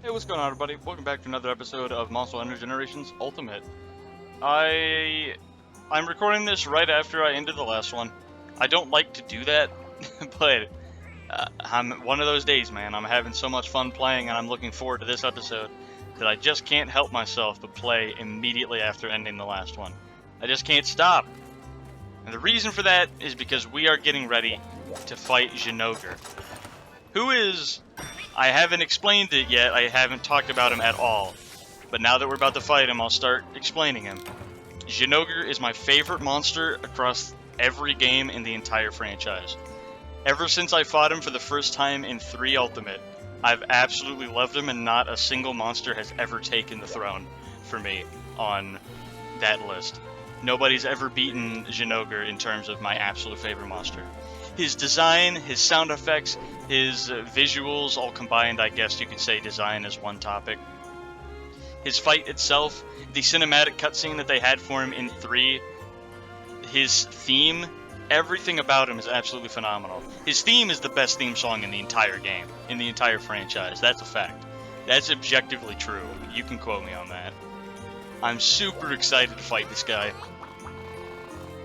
Hey, what's going on, everybody? Welcome back to another episode of Monster Hunter Generations Ultimate. I'm recording this right after I ended the last one. I don't like to do that, but I'm one of those days, man. I'm having so much fun playing, and I'm looking forward to this episode that I just can't help myself but play immediately after ending the last one. I just can't stop. And the reason for that is because we are getting ready to fight Zinogre, who is... I haven't explained it yet, I haven't talked about him at all. But now that we're about to fight him, I'll start explaining him. Zinogre is my favorite monster across every game in the entire franchise. Ever since I fought him for the first time in 3 Ultimate, I've absolutely loved him, and not a single monster has ever taken the throne for me on that list. Nobody's ever beaten Zinogre in terms of my absolute favorite monster. His design, his sound effects, his visuals, all combined, I guess you could say design is one topic. His fight itself, the cinematic cutscene that they had for him in 3, his theme, everything about him is absolutely phenomenal. His theme is the best theme song in the entire game, in the entire franchise. That's a fact. That's objectively true. You can quote me on that. I'm super excited to fight this guy.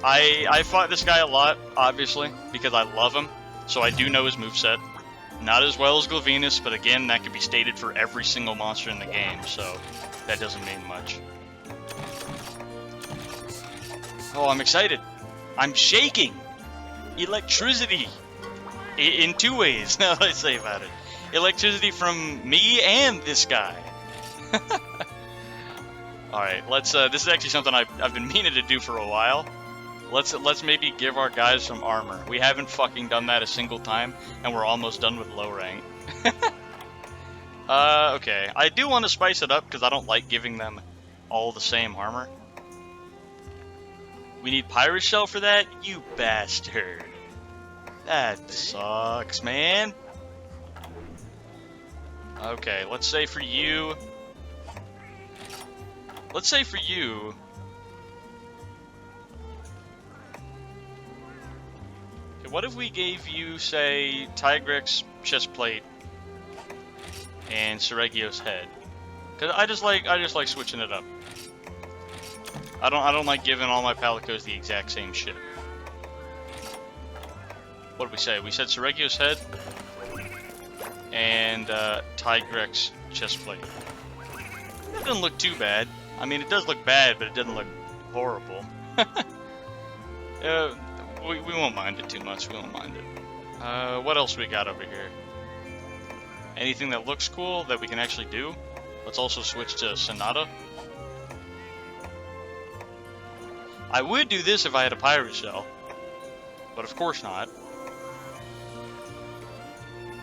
I fought this guy a lot, obviously, because I love him, so I do know his moveset. Not as well as Glavenus, but again, that could be stated for every single monster in the game, so that doesn't mean much. Oh, I'm excited. I'm shaking! Electricity! In 2 ways, now that I say about it. Electricity from me and this guy. Alright, let's, this is actually something I've been meaning to do for a while. Let's maybe give our guys some armor. We haven't fucking done that a single time, and we're almost done with low rank. Okay. I do want to spice it up, because I don't like giving them all the same armor. We need Pirate Shell for that? You bastard. That sucks, man. Okay, let's say for you... Let's say for you... What if we gave you, say, Tigrex chestplate and Seregio's head? Cause I just like switching it up. I don't like giving all my Palicos the exact same shit. What did we say? We said Seregio's head and Tigrex chestplate. That doesn't look too bad. I mean, it does look bad, but it doesn't look horrible. We won't mind it too much. We won't mind it. What else we got over here? Anything that looks cool that we can actually do? Let's also switch to Sonata. I would do this if I had a Pirate Shell, but of course not.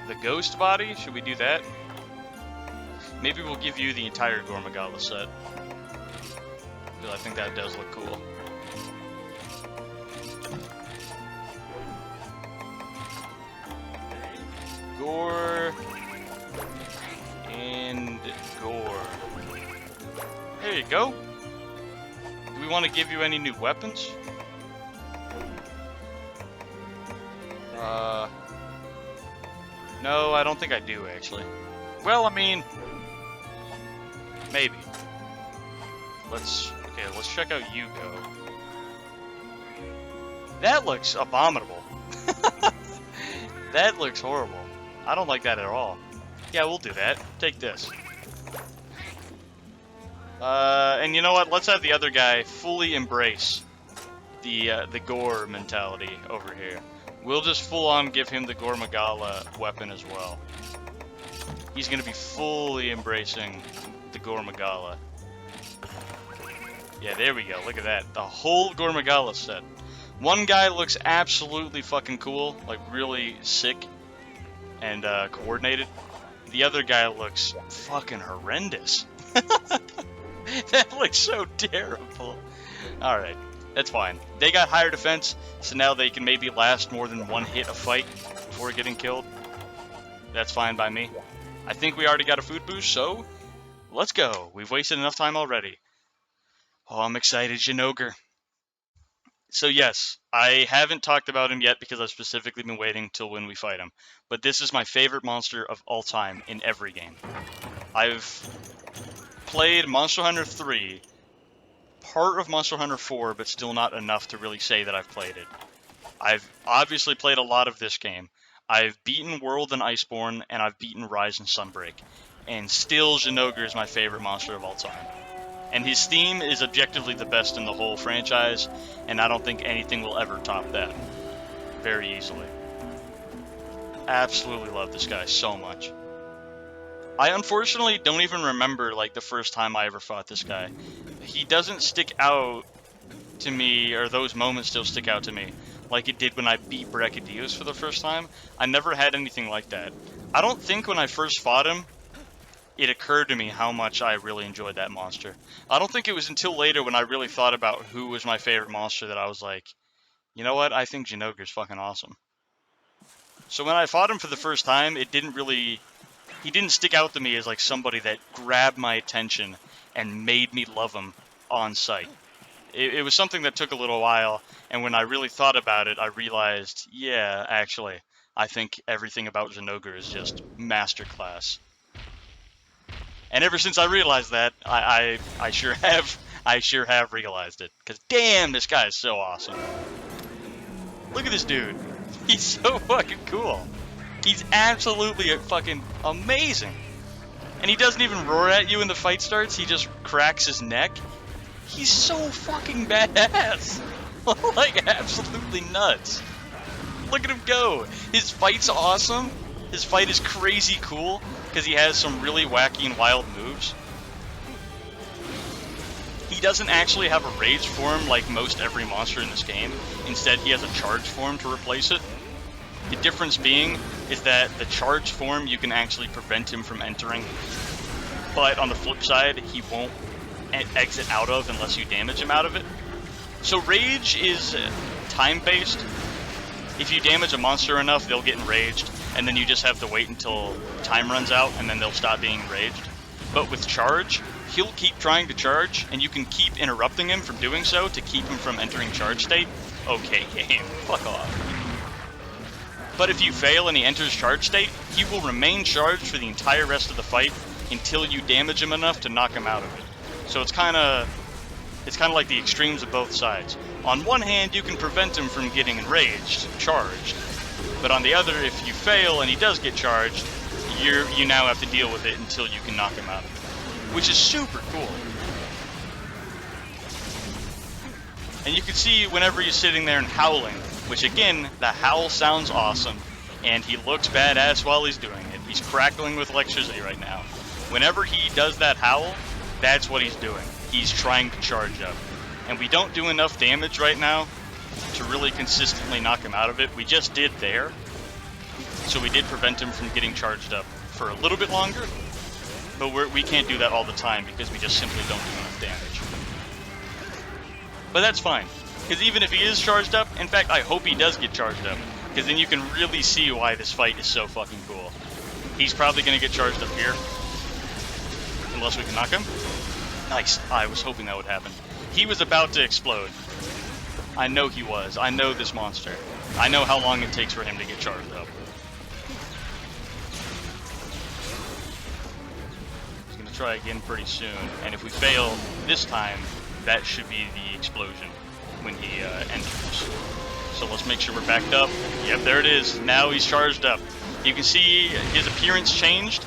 The Ghost Body, should we do that? Maybe we'll give you the entire Gormagala set, because I think that does look cool. Gore and gore. There you go. Do we want to give you any new weapons? No, I don't think I do, actually. Well, I mean, maybe. Let's check out Yugo. That looks abominable. That looks horrible. I don't like that at all. Yeah, we'll do that. Take this. And you know what? Let's have the other guy fully embrace the gore mentality over here. We'll just full-on give him the Gormagala weapon as well. He's gonna be fully embracing the Gormagala. Yeah, there we go. Look at that. The whole Gormagala set. One guy looks absolutely fucking cool, like really sick and coordinated. The other guy looks fucking horrendous. That looks so terrible. Alright, that's fine. They got higher defense, so now they can maybe last more than one hit a fight before getting killed. That's fine by me. I think we already got a food boost, so let's go. We've wasted enough time already. Oh, I'm excited, Zinogre. So yes, I haven't talked about him yet because I've specifically been waiting till when we fight him. But this is my favorite monster of all time in every game. I've played Monster Hunter 3, part of Monster Hunter 4, but still not enough to really say that I've played it. I've obviously played a lot of this game. I've beaten World and Iceborne, and I've beaten Rise and Sunbreak. And still, Zinogre is my favorite monster of all time. And his theme is objectively the best in the whole franchise, and I don't think anything will ever top that. Very easily. Absolutely love this guy so much. I unfortunately don't even remember, like, the first time I ever fought this guy. He doesn't stick out to me, or those moments still stick out to me, like it did when I beat Brachydios for the first time. I never had anything like that. I don't think when I first fought him, it occurred to me how much I really enjoyed that monster. I don't think it was until later when I really thought about who was my favorite monster that I was like, you know what, I think Zinogre's fucking awesome. So when I fought him for the first time, he didn't stick out to me as like somebody that grabbed my attention and made me love him on sight. It was something that took a little while, and when I really thought about it, I realized, yeah, actually, I think everything about Zinogre is just masterclass. And ever since I realized that, I sure have realized it. Because damn, this guy is so awesome. Look at this dude. He's so fucking cool. He's absolutely fucking amazing. And he doesn't even roar at you when the fight starts. He just cracks his neck. He's so fucking badass. Like, absolutely nuts. Look at him go. His fight's awesome. His fight is crazy cool because he has some really wacky and wild moves. He doesn't actually have a rage form like most every monster in this game. Instead, he has a charge form to replace it. The difference being is that the charge form you can actually prevent him from entering, but on the flip side, he won't exit out of unless you damage him out of it. So rage is time-based. If you damage a monster enough, they'll get enraged, and then you just have to wait until time runs out, and then they'll stop being enraged. But with charge, he'll keep trying to charge, and you can keep interrupting him from doing so to keep him from entering charge state. Okay, game, fuck off. But if you fail and he enters charge state, he will remain charged for the entire rest of the fight until you damage him enough to knock him out of it. So it's kind of like the extremes of both sides. On one hand, you can prevent him from getting enraged, charged. But on the other, if you fail and he does get charged, you now have to deal with it until you can knock him out. Which is super cool. And you can see whenever he's sitting there and howling, which again, the howl sounds awesome, and he looks badass while he's doing it. He's crackling with electricity right now. Whenever he does that howl, that's what he's doing. He's trying to charge up. And we don't do enough damage right now to really consistently knock him out of it. We just did there. So we did prevent him from getting charged up for a little bit longer. But we can't do that all the time because we just simply don't do enough damage. But that's fine. Because even if he is charged up, in fact, I hope he does get charged up. Because then you can really see why this fight is so fucking cool. He's probably going to get charged up here. Unless we can knock him. Nice. I was hoping that would happen. He was about to explode. I know he was. I know this monster. I know how long it takes for him to get charged up. He's going to try again pretty soon. And if we fail this time, that should be the explosion when he enters. So let's make sure we're backed up. Yep, there it is. Now he's charged up. You can see his appearance changed.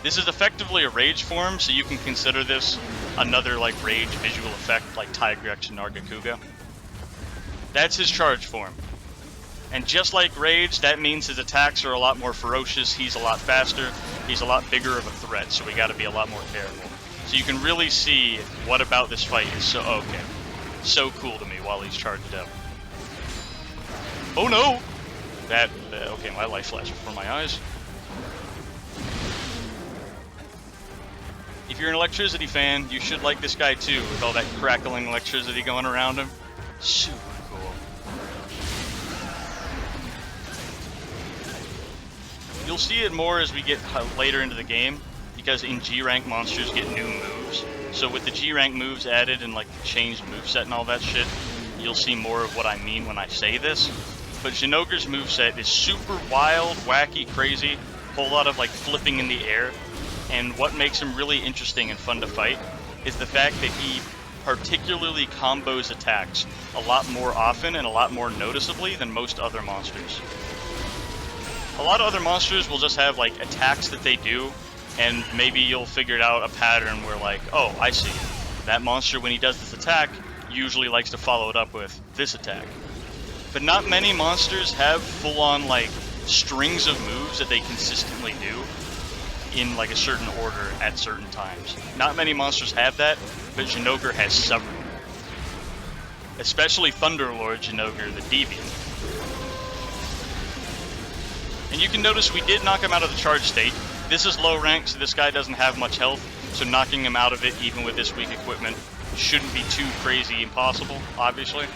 This is effectively a rage form, so you can consider this another like rage visual effect like Tigrex and Nargacuga. That's his charge form. And just like rage, that means his attacks are a lot more ferocious, he's a lot faster, he's a lot bigger of a threat, so we gotta be a lot more careful. So you can really see what about this fight is so cool to me while he's charged up. Oh no! Okay, my life flashed before my eyes. If you're an electricity fan, you should like this guy too, with all that crackling electricity going around him. Super cool. You'll see it more as we get later into the game, because in G-rank monsters get new moves. So with the G-rank moves added and like the changed moveset and all that shit, you'll see more of what I mean when I say this. But Zinogre's moveset is super wild, wacky, crazy, whole lot of like flipping in the air. And what makes him really interesting and fun to fight is the fact that he particularly combos attacks a lot more often and a lot more noticeably than most other monsters. A lot of other monsters will just have like attacks that they do, and maybe you'll figure out a pattern where like, oh, I see. That monster, when he does this attack, usually likes to follow it up with this attack. But not many monsters have full-on like strings of moves that they consistently do in like a certain order at certain times. Not many monsters have that, but Zinogre has several. Especially Thunderlord Zinogre, the Deviant. And you can notice we did knock him out of the charge state. This is low rank, so this guy doesn't have much health, so knocking him out of it, even with this weak equipment, shouldn't be too crazy impossible, obviously.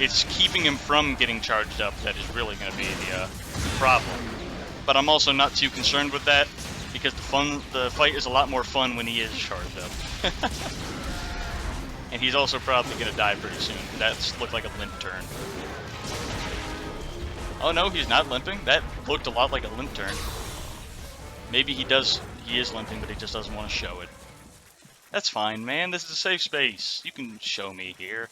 It's keeping him from getting charged up that is really going to be the problem. But I'm also not too concerned with that, because the fight is a lot more fun when he is charged up. And he's also probably going to die pretty soon. That's looked like a limp turn. Oh no, he's not limping? That looked a lot like a limp turn. Maybe he is limping, but he just doesn't want to show it. That's fine, man. This is a safe space. You can show me here.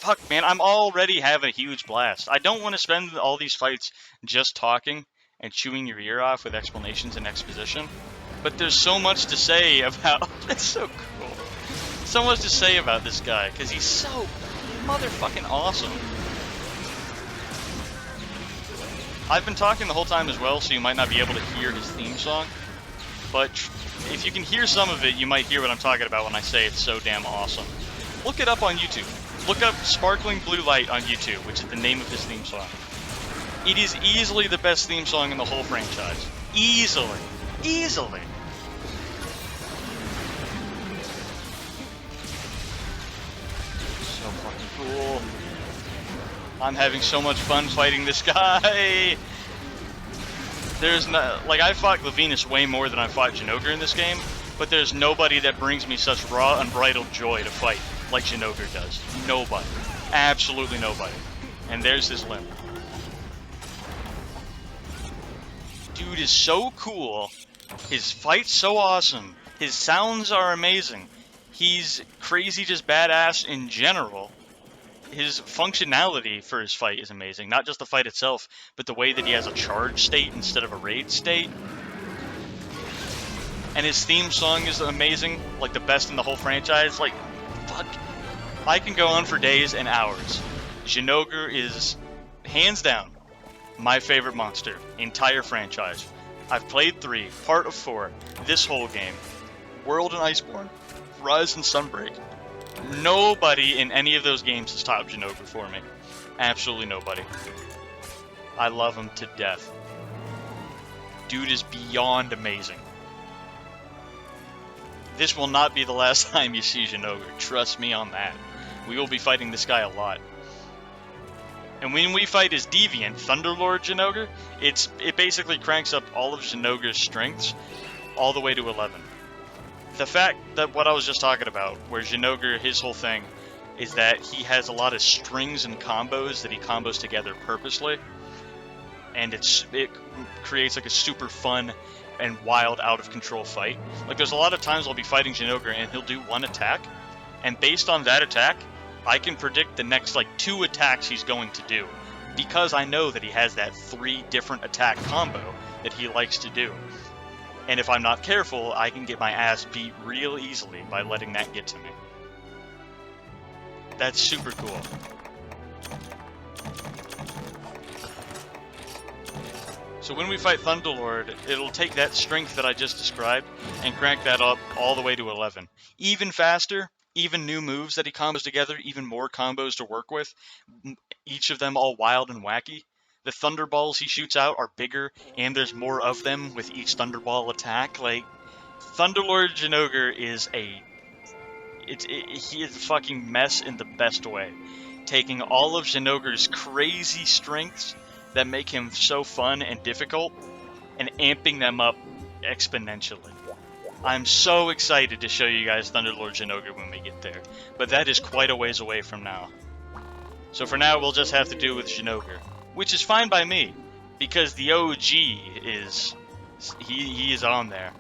Fuck, man, I'm already having a huge blast. I don't want to spend all these fights just talking and chewing your ear off with explanations and exposition. But there's so much to say about... That's so cool. So much to say about this guy, because he's so motherfucking awesome. I've been talking the whole time as well, so you might not be able to hear his theme song. But if you can hear some of it, you might hear what I'm talking about when I say it's so damn awesome. Look it up on YouTube. Look up Sparkling Blue Light on YouTube, which is the name of his theme song. It is easily the best theme song in the whole franchise. Easily. Easily. So fucking cool. I'm having so much fun fighting this guy. There's no, like, I fought Levinus way more than I fought Zinogre in this game, but there's nobody that brings me such raw, unbridled joy to fight like Zinogre does. Nobody. Absolutely nobody. And there's his limp. Dude is so cool. His fight's so awesome. His sounds are amazing. He's crazy, just badass in general. His functionality for his fight is amazing. Not just the fight itself, but the way that he has a charge state instead of a raid state. And his theme song is amazing, like the best in the whole franchise. Like, fuck. I can go on for days and hours. Zinogre is, hands down, my favorite monster. Entire franchise. I've played 3, part of 4, this whole game. World and Iceborne, Rise and Sunbreak. Nobody in any of those games has topped Zinogre for me. Absolutely nobody. I love him to death. Dude is beyond amazing. This will not be the last time you see Zinogre. Trust me on that. We will be fighting this guy a lot. And when we fight his Deviant, Thunderlord Zinogre, it basically cranks up all of Zinogre's strengths all the way to 11. The fact that what I was just talking about, where Zinogre, his whole thing, is that he has a lot of strings and combos that he combos together purposely, and it creates like a super fun and wild, out of control fight. Like, there's a lot of times I'll be fighting Zinogre and he'll do one attack, and based on that attack, I can predict the next like 2 attacks he's going to do, because I know that he has that 3 different attack combo that he likes to do. And if I'm not careful, I can get my ass beat real easily by letting that get to me. That's super cool. So when we fight Thunderlord, it'll take that strength that I just described and crank that up all the way to 11. Even faster, even new moves that he combos together, even more combos to work with, each of them all wild and wacky. The Thunderballs he shoots out are bigger, and there's more of them with each Thunderball attack. Like, Thunderlord Zinogre is he is a fucking mess in the best way. Taking all of Zinogre's crazy strengths that make him so fun and difficult, and amping them up exponentially. I'm so excited to show you guys Thunderlord Zinogre when we get there, but that is quite a ways away from now. So for now, we'll just have to do with Zinogre, which is fine by me, because the OG is... he is on there.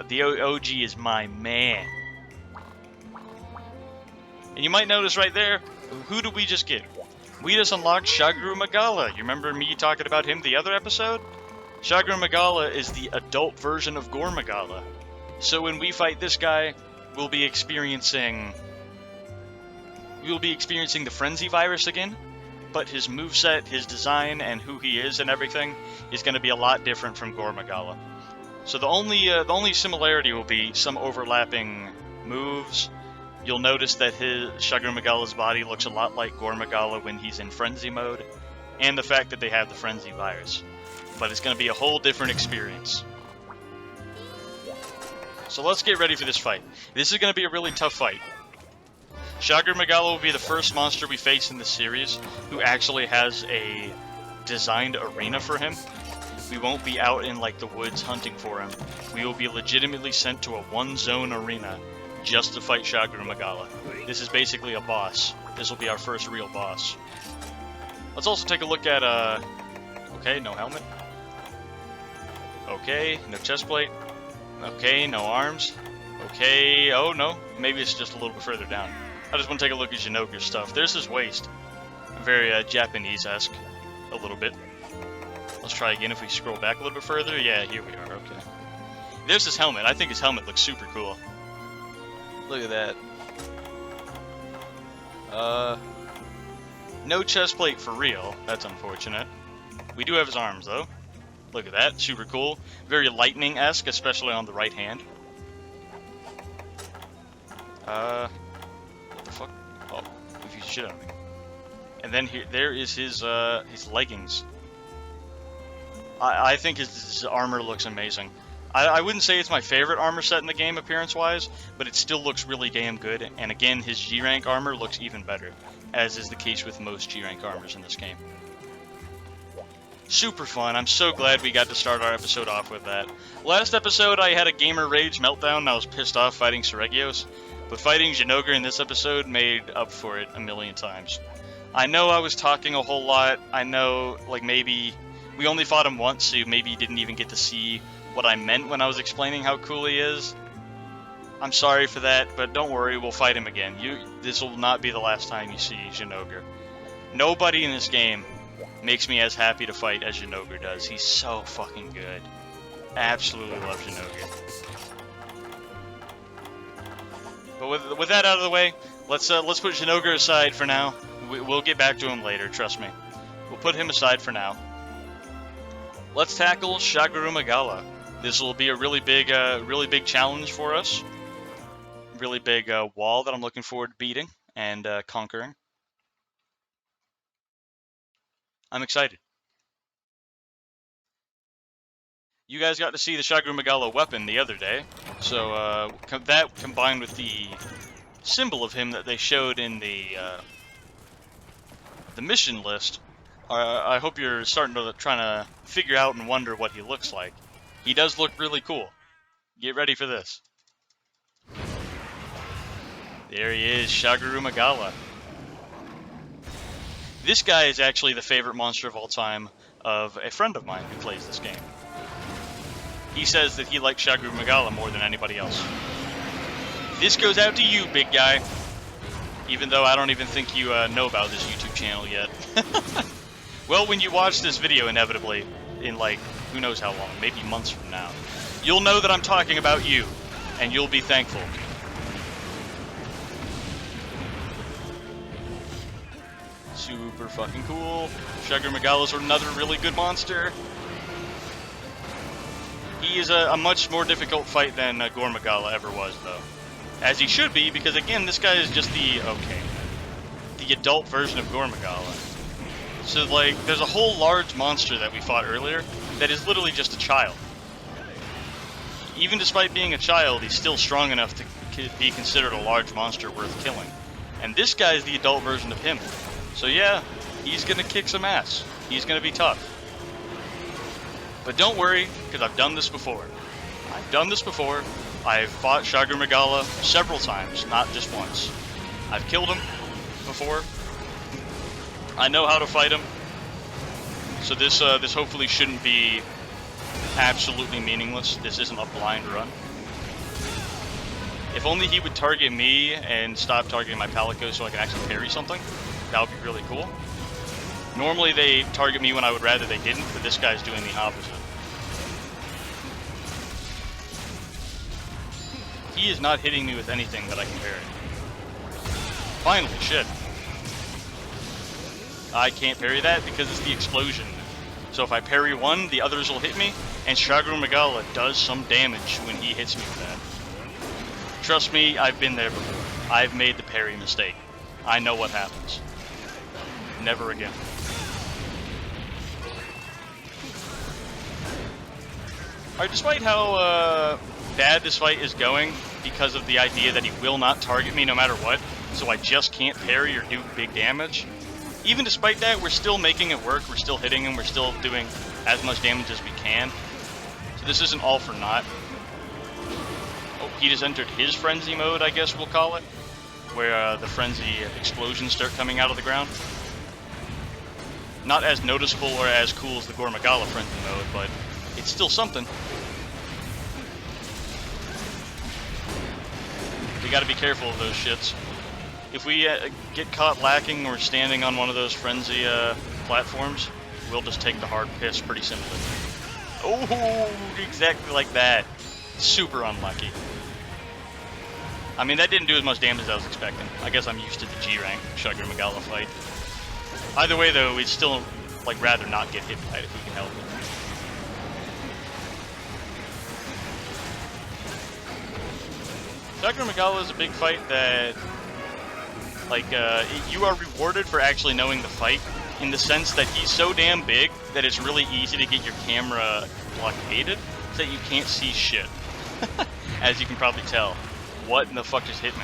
The OG is my man. And you might notice right there, who did we just get? We just unlocked Shagru Magala. You remember me talking about him the other episode? Shagru Magala is the adult version of Gore Magala. So when we fight this guy, we'll be experiencing the Frenzy Virus again, but his moveset, his design, and who he is and everything is going to be a lot different from Gore Magala. So the only similarity will be some overlapping moves. You'll notice that his Shagru Magala's body looks a lot like Gore Magala when he's in Frenzy mode, and the fact that they have the Frenzy Virus. But it's going to be a whole different experience. So let's get ready for this fight. This is going to be a really tough fight. Shagru Magala will be the first monster we face in the series who actually has a designed arena for him. We won't be out in like the woods hunting for him. We will be legitimately sent to a one-zone arena just to fight Shagru Magala. This is basically a boss. This will be our first real boss. Let's also take a look at, okay, no helmet. Okay, no chest plate. Okay, no arms. Okay, oh no, maybe it's just a little bit further down. I just want to take a look at Zinogre's stuff. There's his waist. Very Japanese-esque, a little bit. Let's try again if we scroll back a little bit further. Yeah, here we are, okay. There's his helmet. I think his helmet looks super cool. Look at that. No chest plate for real. That's unfortunate. We do have his arms, though. Look at that. Super cool. Very lightning-esque, especially on the right hand. What the fuck? Oh, confused shit out of me. And then here, there is his leggings. I think his armor looks amazing. I wouldn't say it's my favorite armor set in the game appearance-wise, but it still looks really damn good. And again, his G-rank armor looks even better, as is the case with most G-rank armors in this game. Super fun. I'm so glad we got to start our episode off with that. Last episode, I had a gamer rage meltdown and I was pissed off fighting Seregios, but fighting Zinogre in this episode made up for it a million times. I know I was talking a whole lot. I know, like, maybe we only fought him once, so maybe you didn't even get to see what I meant when I was explaining how cool he is. I'm sorry for that, but don't worry, we'll fight him again. This will not be the last time you see Zinogre. Nobody in this game makes me as happy to fight as Zinogre does. He's so fucking good. Absolutely love Zinogre. But with that out of the way, let's put Zinogre aside for now. We'll get back to him later, trust me. We'll put him aside for now. Let's tackle Shagru Magala. This will be a really big challenge for us. Really big wall that I'm looking forward to beating and conquering. I'm excited. You guys got to see the Shagru Magala weapon the other day, so that combined with the symbol of him that they showed in the mission list, I hope you're starting to trying to figure out and wonder what he looks like. He does look really cool. Get ready for this. There he is, Shagru Magala. This guy is actually the favorite monster of all time of a friend of mine who plays this game. He says that he likes Shagru Magala more than anybody else. This goes out to you, big guy. Even though I don't even think you know about this YouTube channel yet. Well, when you watch this video, inevitably, in like, who knows how long, maybe months from now, you'll know that I'm talking about you, and you'll be thankful. Super fucking cool. Shagru Magala's another really good monster. He is a much more difficult fight than Gore Magala ever was, though. As he should be, because again, this guy is just the adult version of Gore Magala. So, like, there's a whole large monster that we fought earlier that is literally just a child. Even despite being a child, he's still strong enough to be considered a large monster worth killing. And this guy is the adult version of him. So yeah, he's gonna kick some ass. He's gonna be tough. But don't worry, because I've done this before. I've done this before, I've fought Shagru Magala several times, not just once. I've killed him before. I know how to fight him. So this hopefully shouldn't be absolutely meaningless. This isn't a blind run. If only he would target me and stop targeting my Palico so I can actually parry something. That would be really cool. Normally they target me when I would rather they didn't, but this guy's doing the opposite. He is not hitting me with anything that I can parry. Finally, shit. I can't parry that because it's the explosion. So if I parry one, the others will hit me, and Shagru Magala does some damage when he hits me with that. Trust me, I've been there before. I've made the parry mistake. I know what happens. Never again. Alright, despite how bad this fight is going, because of the idea that he will not target me no matter what, so I just can't parry or do big damage, even despite that, we're still making it work, we're still hitting him, we're still doing as much damage as we can. So this isn't all for naught. Oh, he just entered his frenzy mode, I guess we'll call it, where the frenzy explosions start coming out of the ground. Not as noticeable or as cool as the Gore Magala frenzy mode, but it's still something. We gotta be careful of those shits. If we get caught lacking or standing on one of those frenzy platforms, we'll just take the hard piss pretty simply. Oh, exactly like that. Super unlucky. I mean, that didn't do as much damage as I was expecting. I guess I'm used to the G rank Shagru Magala fight. Either way, though, we'd still like rather not get hit by it if we can help it. Shagru Magala is a big fight that, like, you are rewarded for actually knowing the fight, in the sense that he's so damn big that it's really easy to get your camera blockaded so that you can't see shit. As you can probably tell. What in the fuck just hit me?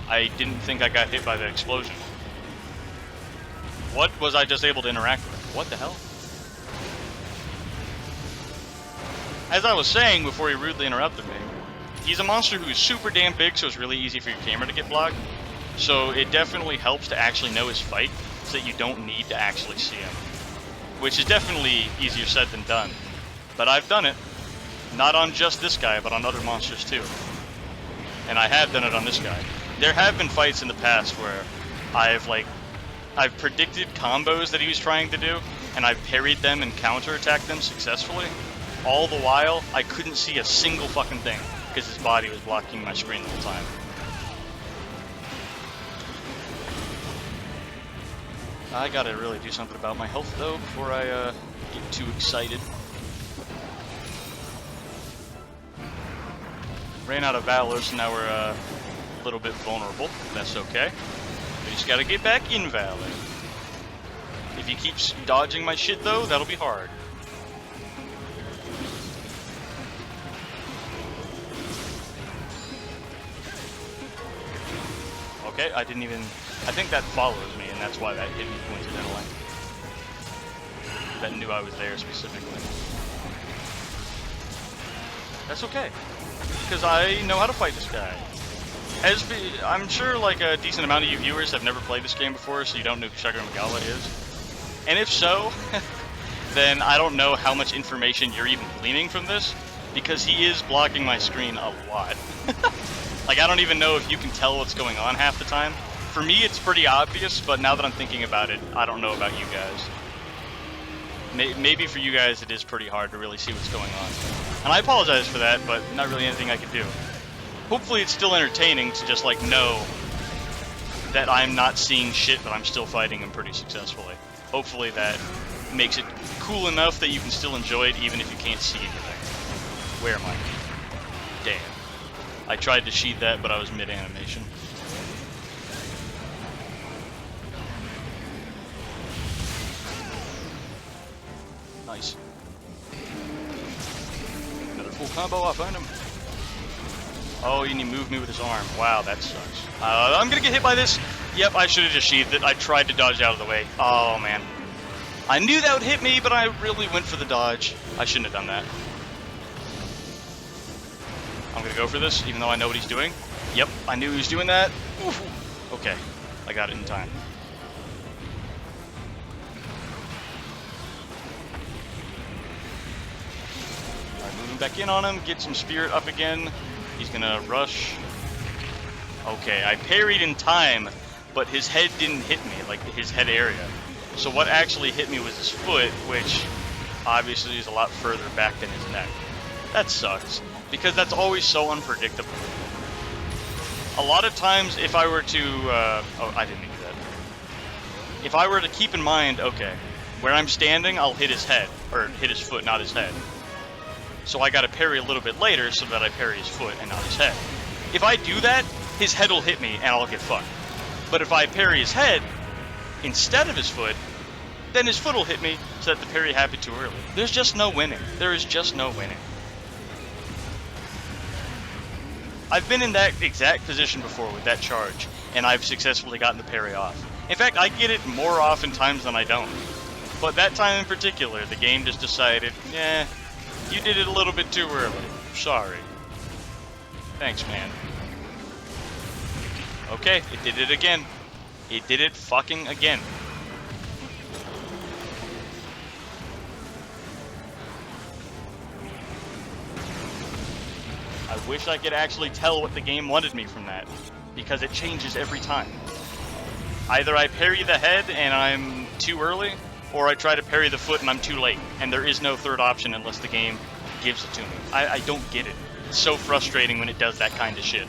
I didn't think I got hit by the explosion. What was I just able to interact with? What the hell? As I was saying before he rudely interrupted me, he's a monster who is super damn big, so it's really easy for your camera to get blocked. So it definitely helps to actually know his fight, so that you don't need to actually see him. Which is definitely easier said than done. But I've done it. Not on just this guy, but on other monsters too. And I have done it on this guy. There have been fights in the past where I've predicted combos that he was trying to do, and I've parried them and counterattacked them successfully. All the while, I couldn't see a single fucking thing, because his body was blocking my screen the whole time. I gotta really do something about my health, though, before I get too excited. Ran out of Valor, so now we're a little bit vulnerable. That's okay. We just gotta get back in Valor. If he keeps dodging my shit, though, that'll be hard. Okay, I didn't even... I think that follows me, and that's why that hit me coincidentally. That knew I was there specifically. That's okay, because I know how to fight this guy. I'm sure like a decent amount of you viewers have never played this game before, so you don't know who Shagru Magala is. And if so, then I don't know how much information you're even gleaning from this, because he is blocking my screen a lot. Like, I don't even know if you can tell what's going on half the time. For me, it's pretty obvious, but now that I'm thinking about it, I don't know about you guys. Maybe for you guys it is pretty hard to really see what's going on. And I apologize for that, but not really anything I can do. Hopefully it's still entertaining to just, like, know that I'm not seeing shit, but I'm still fighting him pretty successfully. Hopefully that makes it cool enough that you can still enjoy it even if you can't see anything. Where am I? Damn. I tried to sheath that, but I was mid-animation. Nice. Another full combo, I found him. Oh, and he moved me with his arm. Wow, that sucks. I'm gonna get hit by this. Yep, I should have just sheathed it. I tried to dodge out of the way. Oh, man. I knew that would hit me, but I really went for the dodge. I shouldn't have done that. I'm gonna go for this, even though I know what he's doing. Yep, I knew he was doing that. Oof. Okay, I got it in time. Alright, moving back in on him, get some spirit up again. He's gonna rush. Okay, I parried in time, but his head didn't hit me, like his head area. So what actually hit me was his foot, which obviously is a lot further back than his neck. That sucks, because that's always so unpredictable. A lot of times, if I were to, oh, I didn't mean that. If I were to keep in mind, okay, where I'm standing, I'll hit his head, or hit his foot, not his head. So I gotta parry a little bit later so that I parry his foot and not his head. If I do that, his head will hit me and I'll get fucked. But if I parry his head instead of his foot, then his foot will hit me so that the parry happened too early. There's just no winning. There is just no winning. I've been in that exact position before with that charge, and I've successfully gotten the parry off. In fact, I get it more often times than I don't. But that time in particular, the game just decided, yeah, you did it a little bit too early. Sorry. Thanks, man. Okay, it did it again. It did it fucking again. I wish I could actually tell what the game wanted me from that, because it changes every time. Either I parry the head and I'm too early, or I try to parry the foot and I'm too late, and there is no third option unless the game gives it to me. I don't get it. It's so frustrating when it does that kind of shit.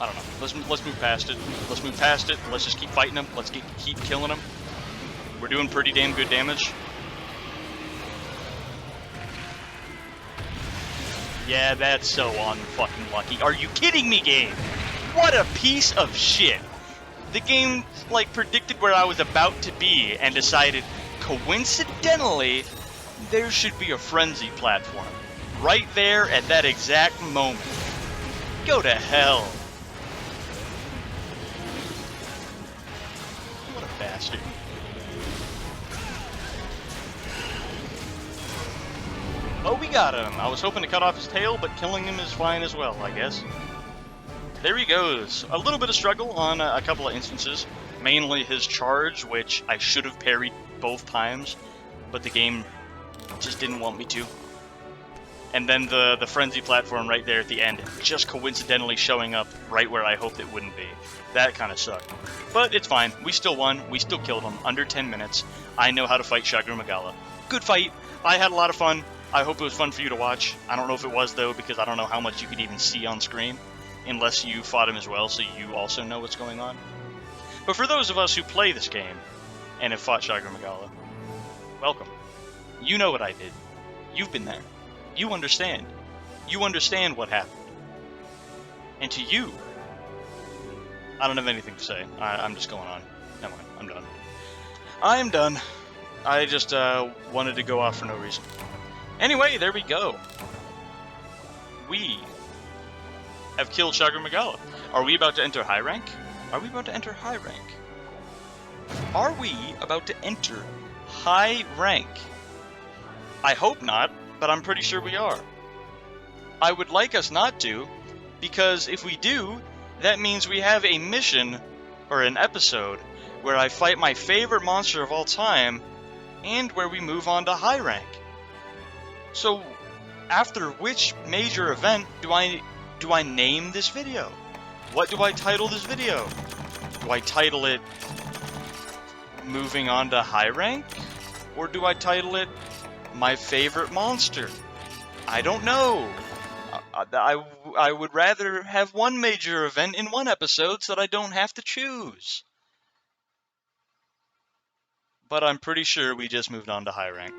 I don't know. Let's move past it. Let's move past it. Let's just keep fighting him. Let's keep killing him. We're doing pretty damn good damage. Yeah, that's so unfucking lucky. Are you kidding me, game? What a piece of shit. The game, like, predicted where I was about to be and decided, coincidentally, there should be a frenzy platform. Right there at that exact moment. Go to hell. What a bastard. Oh, we got him. I was hoping to cut off his tail, but killing him is fine as well, I guess. There he goes. A little bit of struggle on a couple of instances. Mainly his charge, which I should have parried both times, but the game just didn't want me to. And then the frenzy platform right there at the end, just coincidentally showing up right where I hoped it wouldn't be. That kind of sucked. But it's fine. We still won. We still killed him. Under 10 minutes. I know how to fight Shagru Magala. Good fight. I had a lot of fun. I hope it was fun for you to watch. I don't know if it was, though, because I don't know how much you could even see on screen, unless you fought him as well, so you also know what's going on. But for those of us who play this game, and have fought Shagru Magala, welcome. You know what I did. You've been there. You understand. You understand what happened. And to you, I don't have anything to say. I'm just going on. Never mind. I'm done. I'm done. I just wanted to go off for no reason. Anyway, there we go. We have killed Shagru Magala. Are we about to enter high rank? Are we about to enter high rank? Are we about to enter high rank? I hope not, but I'm pretty sure we are. I would like us not to, because if we do, that means we have a mission, or an episode, where I fight my favorite monster of all time, and where we move on to high rank. So, after which major event do I name this video? What do I title this video? Do I title it Moving On to High Rank? Or do I title it My Favorite Monster? I don't know. I would rather have one major event in one episode so that I don't have to choose. But I'm pretty sure we just moved on to high rank.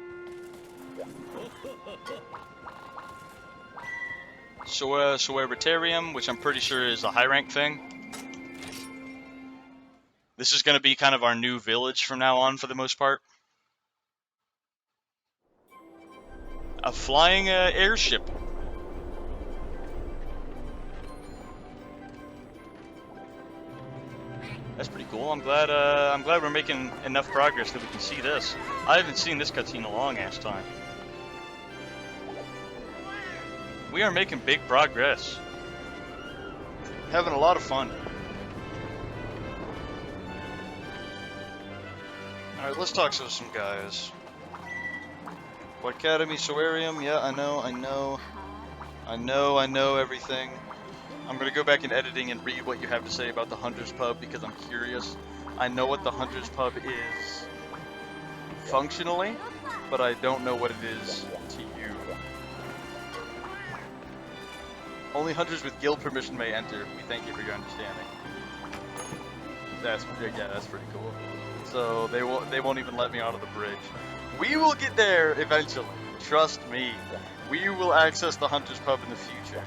Soeritarium, which I'm pretty sure is a high rank thing. This is going to be kind of our new village from now on for the most part. A flying airship. That's pretty cool. I'm glad we're making enough progress that we can see this. I haven't seen this cutscene in a long ass time. We are making big progress. Having a lot of fun. Alright, let's talk to some guys. Academy, Soarium, yeah, I know everything. I'm gonna go back in editing and read what you have to say about the Hunter's Pub because I'm curious. I know what the Hunter's Pub is functionally, but I don't know what it is to you. Only hunters with guild permission may enter. We thank you for your understanding. That's pretty cool. So they won't even let me out of the bridge. We will get there eventually. Trust me. We will access the Hunter's Pub in the future.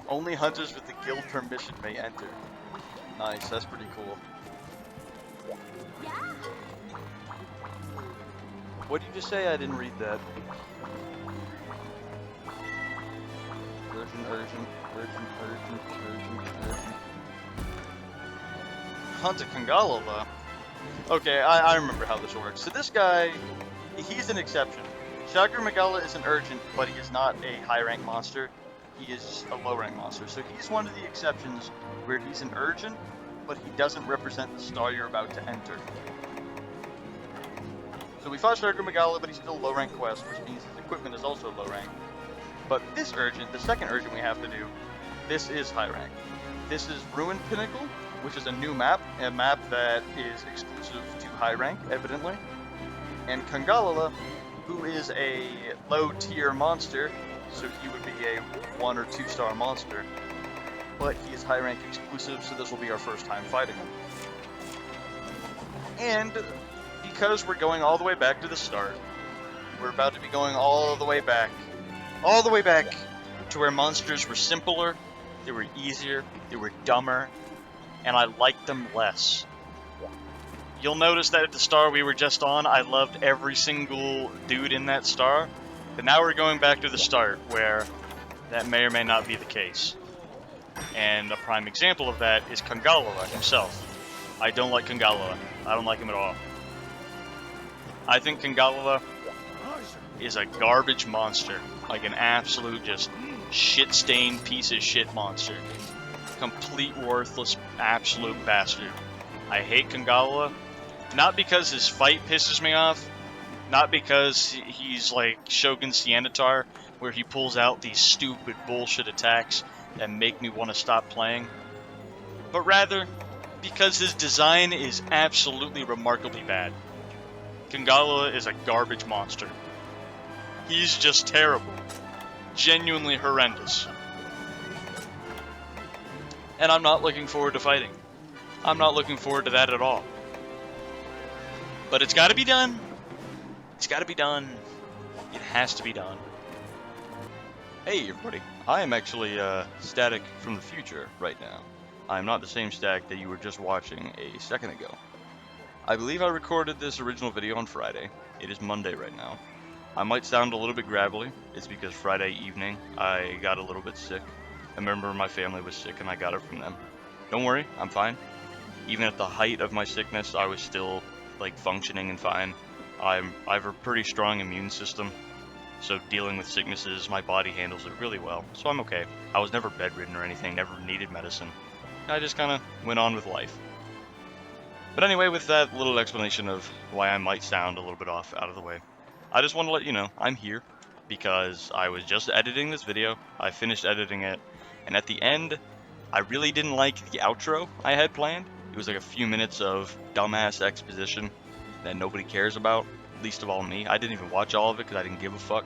Only hunters with the guild permission may enter. Nice, that's pretty cool. What did you just say? I didn't read that. Urgent. Hunter Kangalola. Okay, I remember how this works. So this guy, he's an exception. Shakur Magala is an urgent, but he is not a high rank monster. He is a low rank monster. So he's one of the exceptions where he's an urgent, but he doesn't represent the star you're about to enter. So we fought Shakur Magala, but he's still low rank quest, which means his equipment is also low rank. But this urgent, the second urgent we have to do, this is high rank. This is Ruined Pinnacle, which is a new map, a map that is exclusive to high rank, evidently. And Kangalola, who is a low tier monster, so he would be a 1 or 2 star monster. But he is high rank exclusive, so this will be our first time fighting him. And because we're going all the way back to the start, we're about to be going all the way back to where monsters were simpler, they were easier, they were dumber, and I liked them less. You'll notice that at the star we were just on, I loved every single dude in that star, but now we're going back to the start where that may or may not be the case. And a prime example of that is Kangalola himself. I don't like Kangalola. I don't like him at all. I think Kangalola is a garbage monster. Like an absolute just shit-stained piece of shit monster. Complete worthless, absolute bastard. I hate Kangalola. Not because his fight pisses me off. Not because he's like Shogun Sienitar, where he pulls out these stupid bullshit attacks that make me want to stop playing. But rather, because his design is absolutely remarkably bad. Kangalola is a garbage monster. He's just terrible. Genuinely horrendous. And I'm not looking forward to fighting. I'm not looking forward to that at all. But it's gotta be done. It's gotta be done. It has to be done. Hey everybody, I am actually Static from the future right now. I'm not the same Static that you were just watching a second ago. I believe I recorded this original video on Friday. It is Monday right now. I might sound a little bit gravelly. It's because Friday evening I got a little bit sick. A member of my family was sick and I got it from them. Don't worry, I'm fine. Even at the height of my sickness, I was still like functioning and fine. I have a pretty strong immune system, so dealing with sicknesses, my body handles it really well. So I'm okay. I was never bedridden or anything, never needed medicine. I just kind of went on with life. But anyway, with that little explanation of why I might sound a little bit off out of the way, I just want to let you know I'm here because I was just editing this video. I finished editing it, and at the end, I really didn't like the outro I had planned. It was like a few minutes of dumbass exposition that nobody cares about, least of all me. I didn't even watch all of it because I didn't give a fuck.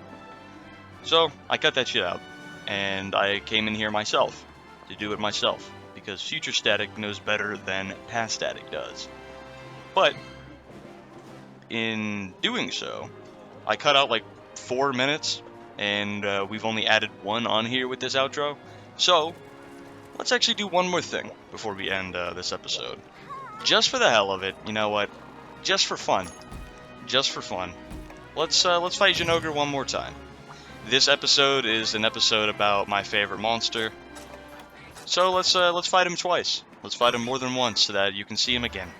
So I cut that shit out, and I came in here myself to do it myself because future Static knows better than past Static does. But in doing so, I cut out like 4 minutes, and we've only added 1 on here with this outro. So let's actually do one more thing before we end this episode. Just for the hell of it, you know what? Just for fun. Just for fun. Let's fight Jinogre one more time. This episode is an episode about my favorite monster. So let's fight him twice. Let's fight him more than once so that you can see him again.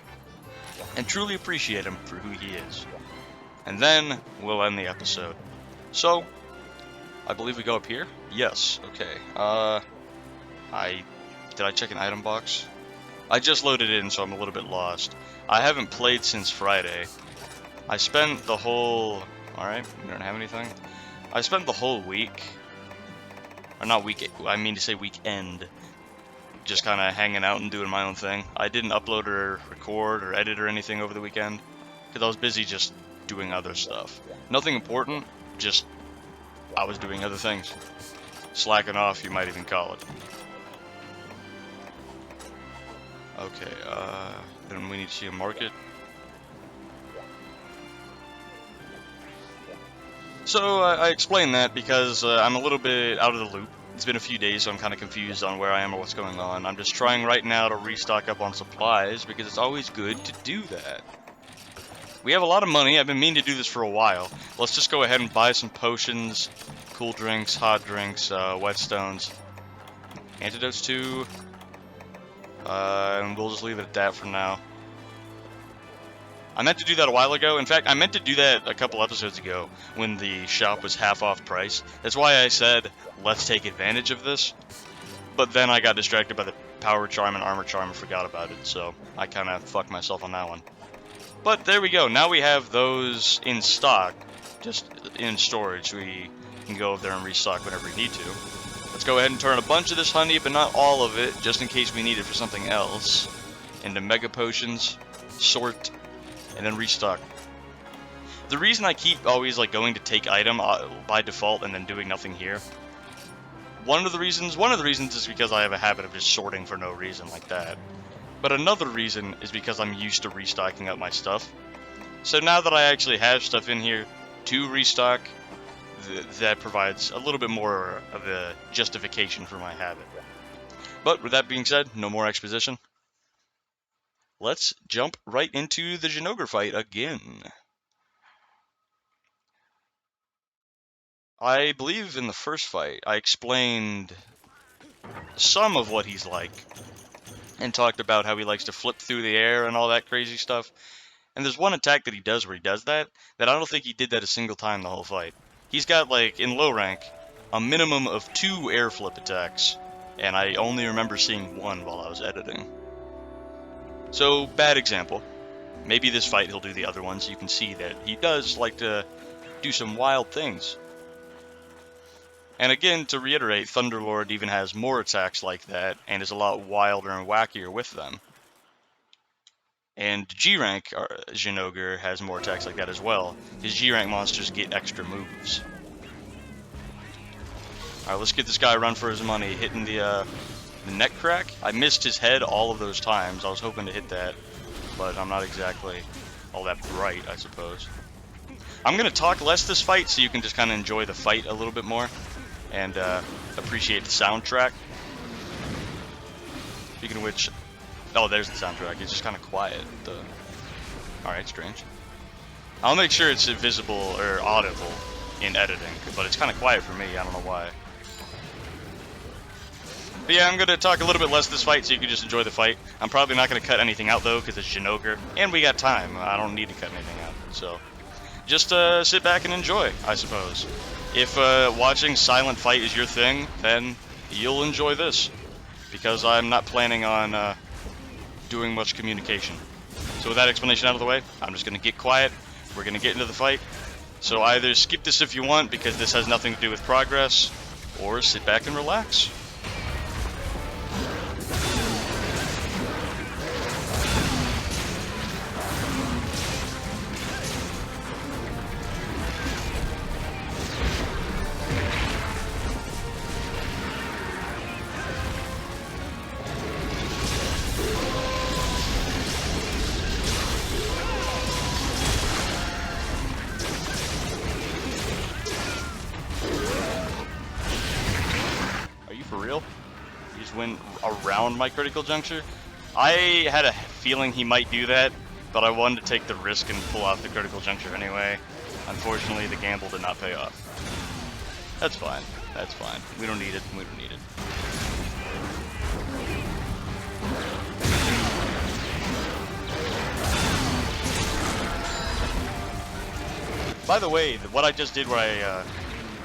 And truly appreciate him for who he is. And then we'll end the episode. So, I believe we go up here? Yes, okay. Did I check an item box? I just loaded in, so I'm a little bit lost. I haven't played since Friday. I spent the whole... Alright, we don't have anything. I spent the whole week... Or not week, I mean to say weekend. Just kind of hanging out and doing my own thing. I didn't upload or record or edit or anything over the weekend. Because I was busy just doing other stuff. Nothing important, just... I was doing other things. Slacking off, you might even call it. Okay, then we need to see a market. So, I explained that because I'm a little bit out of the loop. It's been a few days, so I'm kind of confused on where I am or what's going on. I'm just trying right now to restock up on supplies, because it's always good to do that. We have a lot of money. I've been meaning to do this for a while. Let's just go ahead and buy some potions, cool drinks, hot drinks, whetstones, antidotes too. And we'll just leave it at that for now. I meant to do that a while ago. In fact, I meant to do that a couple episodes ago when the shop was half off price. That's why I said, let's take advantage of this. But then I got distracted by the power charm and armor charm and forgot about it. So I kind of fucked myself on that one. But there we go. Now we have those in stock, just in storage. We can go over there and restock whenever we need to. Let's go ahead and turn a bunch of this honey, but not all of it, just in case we need it for something else, into mega potions, sort, and then restock. The reason I keep always like going to take item by default and then doing nothing here, one of the reasons is because I have a habit of just sorting for no reason like that. But another reason is because I'm used to restocking up my stuff. So now that I actually have stuff in here to restock, that provides a little bit more of a justification for my habit. But with that being said, no more exposition. Let's jump right into the Jinogre fight again. I believe in the first fight, I explained some of what he's like, and talked about how he likes to flip through the air and all that crazy stuff. And there's one attack that he does where he does that I don't think he did that a single time the whole fight. He's got, like, in low rank, a minimum of 2 air flip attacks, and I only remember seeing one while I was editing. So, bad example. Maybe this fight he'll do the other ones. You can see that he does like to do some wild things. And again, to reiterate, Thunderlord even has more attacks like that, and is a lot wilder and wackier with them. And G-Rank Jinogre has more attacks like that as well. His G-Rank monsters get extra moves. Alright, let's get this guy a run for his money, hitting the neck crack. I missed his head all of those times. I was hoping to hit that, but I'm not exactly all that bright, I suppose. I'm going to talk less this fight so you can just kind of enjoy the fight a little bit more and appreciate the soundtrack. Speaking of which, oh, there's the soundtrack. It's just kind of quiet. Alright, strange. I'll make sure it's visible or audible in editing, but it's kind of quiet for me. I don't know why. But yeah, I'm going to talk a little bit less this fight so you can just enjoy the fight. I'm probably not going to cut anything out, though, because it's Jinogre, and we got time. I don't need to cut anything out, so just sit back and enjoy, I suppose. If watching silent fight is your thing, then you'll enjoy this, because I'm not planning on doing much communication. So with that explanation out of the way, I'm just going to get quiet. We're going to get into the fight. So either skip this if you want, because this has nothing to do with progress, or sit back and relax. For real? He just went around my critical juncture? I had a feeling he might do that, but I wanted to take the risk and pull out the critical juncture anyway. Unfortunately, the gamble did not pay off. That's fine. That's fine. We don't need it. We don't need it. By the way, what I just did where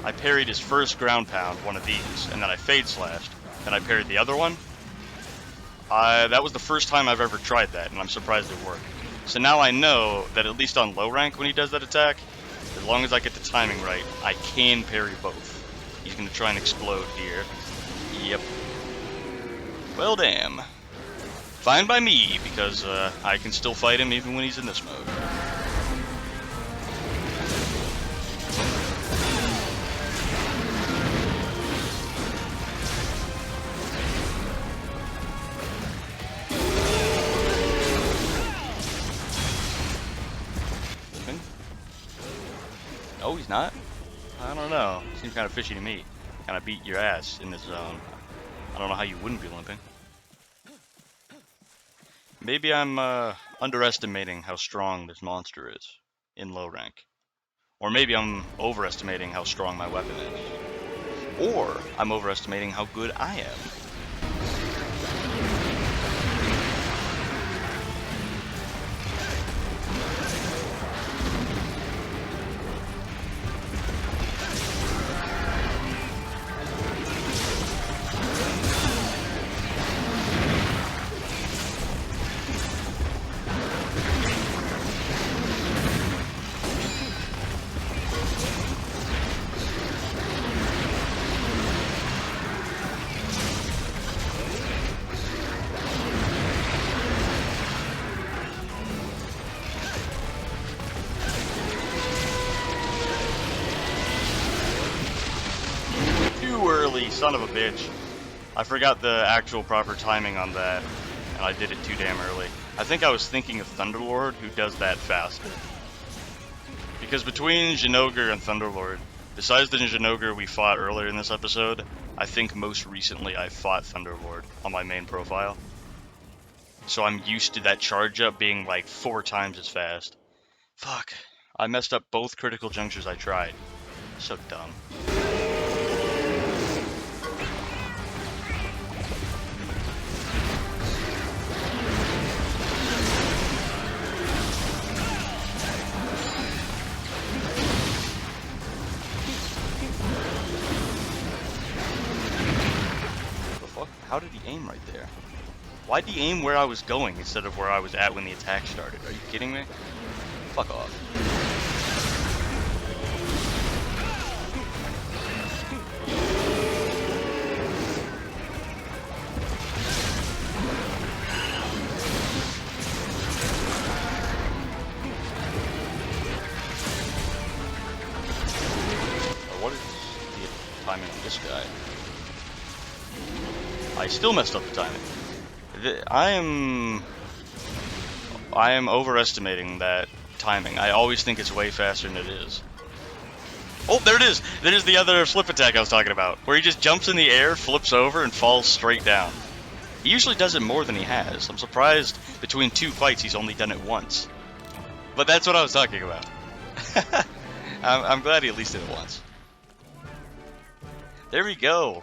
I I parried his first ground pound, one of these, and then I fade slashed. Then I parried the other one. That was the first time I've ever tried that, and I'm surprised it worked. So now I know that at least on low rank when he does that attack, as long as I get the timing right, I can parry both. He's going to try and explode here. Yep. Well, damn. Fine by me, because I can still fight him even when he's in this mode. Oh, he's not? I don't know. Seems kind of fishy to me. Kind of beat your ass in this zone. I don't know how you wouldn't be limping. Maybe I'm underestimating how strong this monster is in low rank. Or maybe I'm overestimating how strong my weapon is. Or I'm overestimating how good I am. Son of a bitch. I forgot the actual proper timing on that, and I did it too damn early. I think I was thinking of Thunderlord, who does that faster. Because between Zinogre and Thunderlord, besides the Zinogre we fought earlier in this episode, I think most recently I fought Thunderlord on my main profile. So I'm used to that charge up being like 4 times as fast. Fuck. I messed up both critical junctures I tried. So dumb. How did he aim right there? Why'd he aim where I was going instead of where I was at when the attack started? Are you kidding me? Fuck off. What is the timing of this guy? I still messed up the timing. I am overestimating that timing. I always think it's way faster than it is. Oh, there it is! There's the other flip attack I was talking about, where he just jumps in the air, flips over, and falls straight down. He usually does it more than he has. I'm surprised between 2 fights he's only done it once. But that's what I was talking about. I'm glad he at least did it once. There we go.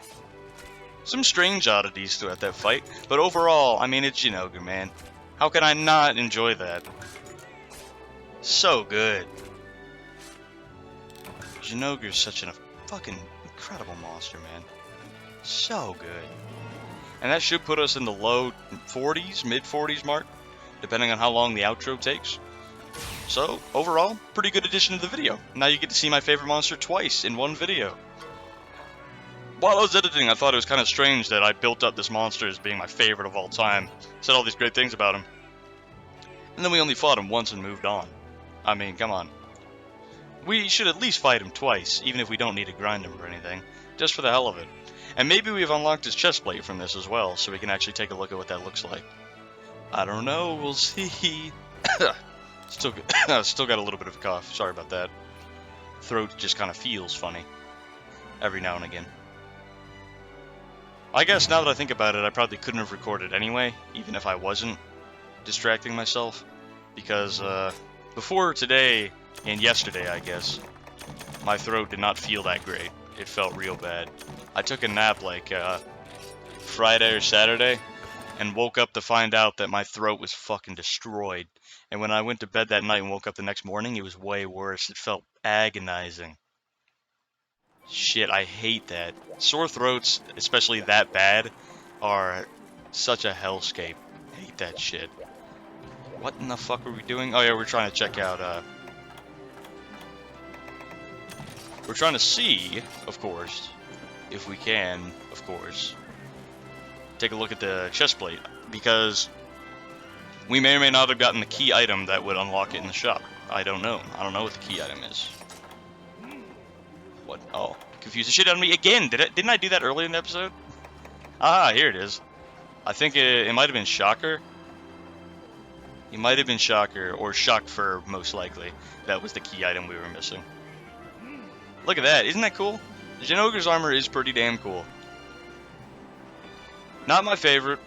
Some strange oddities throughout that fight, but overall, I mean, it's Zinogre, man. How can I not enjoy that? So good. Zinogre is such a fucking incredible monster, man. So good. And that should put us in the low 40s, mid 40s mark, depending on how long the outro takes. So, overall, pretty good addition to the video. Now you get to see my favorite monster twice in one video. While I was editing, I thought it was kind of strange that I built up this monster as being my favorite of all time. Said all these great things about him. And then we only fought him once and moved on. I mean, come on. We should at least fight him twice, even if we don't need to grind him or anything. Just for the hell of it. And maybe we've unlocked his chest plate from this as well, so we can actually take a look at what that looks like. I don't know, we'll see. Still got a little bit of a cough, sorry about that. Throat just kind of feels funny. Every now and again. I guess now that I think about it, I probably couldn't have recorded anyway, even if I wasn't distracting myself. Because before today, and yesterday I guess, my throat did not feel that great. It felt real bad. I took a nap like Friday or Saturday, and woke up to find out that my throat was fucking destroyed. And when I went to bed that night and woke up the next morning, it was way worse. It felt agonizing. Shit, I hate that. Sore throats, especially that bad, are such a hellscape. Hate that shit. What in the fuck are we doing? Oh yeah, we're trying to check out, we're trying to see, of course, if we can, of course, take a look at the chest plate, because we may or may not have gotten the key item that would unlock it in the shop. I don't know. I don't know what the key item is. What? Oh, confused the shit out of me again. Didn't I do that earlier in the episode? Ah, here it is. I think it might have been Shocker. It might have been Shocker, or Shock Fur, most likely. That was the key item we were missing. Look at that. Isn't that cool? Jinoger's armor is pretty damn cool. Not my favorite,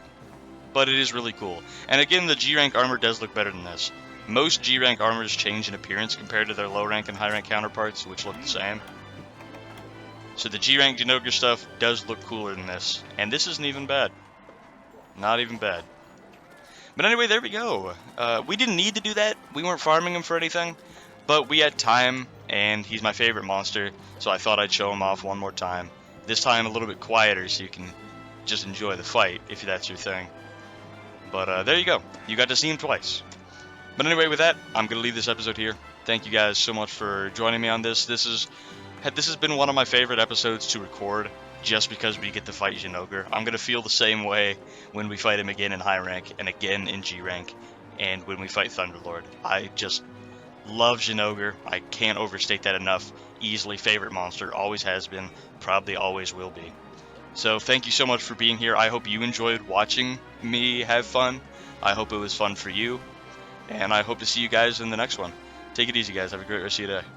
but it is really cool. And again, the G-rank armor does look better than this. Most G-rank armors change in appearance compared to their low-rank and high-rank counterparts, which look the same. So the G-rank Jinoger stuff does look cooler than this. And this isn't even bad. Not even bad. But anyway, there we go. We didn't need to do that. We weren't farming him for anything. But we had time, and he's my favorite monster. So I thought I'd show him off one more time. This time a little bit quieter so you can just enjoy the fight, if that's your thing. But there you go. You got to see him twice. But anyway, with that, I'm going to leave this episode here. Thank you guys so much for joining me on this. This has been one of my favorite episodes to record, just because we get to fight Jinoger. I'm going to feel the same way when we fight him again in high rank, and again in G rank, and when we fight Thunderlord. I just love Jinoger. I can't overstate that enough. Easily favorite monster, always has been, probably always will be. So thank you so much for being here. I hope you enjoyed watching me have fun. I hope it was fun for you. And I hope to see you guys in the next one. Take it easy, guys. Have a great rest of your day.